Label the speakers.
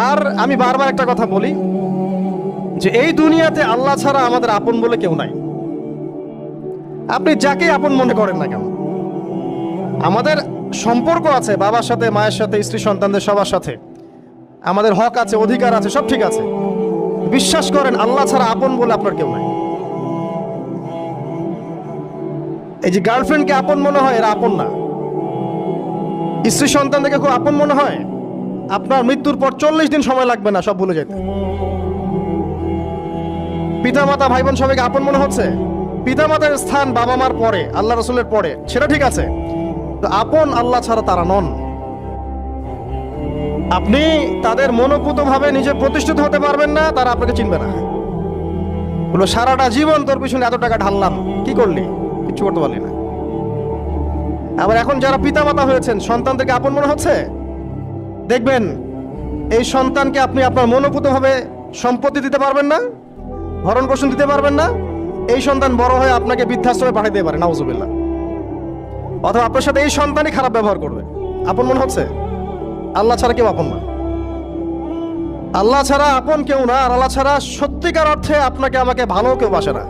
Speaker 1: আর আমি বারবার একটা কথা বলি যে এই দুনিয়াতে আল্লাহ ছাড়া আমাদের আপন বলে কেউ নাই। আপনি যাকে আপন মনে করেন না কেন, আমাদের সম্পর্ক আছে বাবার সাথে, মায়ের সাথে, স্ত্রী সন্তানদের সবার সাথে, আমাদের হক আছে, অধিকার আছে, সব ঠিক আছে। বিশ্বাস করেন আল্লাহ ছাড়া আপন বলে আপনার কেউ নাই। এই যে গার্লফ্রেন্ডকে আপন মনে হয়, এরা আপন না। স্ত্রী সন্তানদেরকে খুব আপন মনে হয়, আপনার মৃত্যুর পর 40 দিন সময় লাগবে না সব ভুলে যেতে। পিতা মাতা ভাই বোন সবাইকে আপন মনে হচ্ছে। পিতা মাতার স্থান বাবা মার পরে, আল্লাহ রসুলের পরে, সেটা ঠিক আছে, তো আপন আল্লাহ ছাড়া তারা নন। আপনি তাদের মনোপুত ভাবে নিজে প্রতিষ্ঠিত হতে পারবেন না, তারা আপনাকে চিনবে না। বলো সারাটা জীবন তোর পিছনে এত টাকা ঢাললাম, কি করলি? কিছু করতে পারলি না। আবার এখন যারা পিতা মাতা হয়েছেন, সন্তানদেরকে আপন মনে হচ্ছে, দেখবেন এই সন্তানকে আপনি আপনার মনোপুত ভাবে সম্পত্তি দিতে পারবেন না, ভরণ পোষণ দিতে পারবেন না। এই সন্তান বড় হয়ে আপনাকে বৃদ্ধাশ্রমে পাঠিয়ে দিতে পারে, নাউজুবিল্লাহ। অথবা আপনার সাথে এই সন্তানই খারাপ ব্যবহার করবে। আপন মনে হচ্ছে? আল্লাহ ছাড়া কেউ আপন না। আল্লাহ ছাড়া আপন কেউ না, আর আল্লাহ ছাড়া সত্যিকার অর্থে আপনাকে আমাকে ভালো কেউ বাসে না।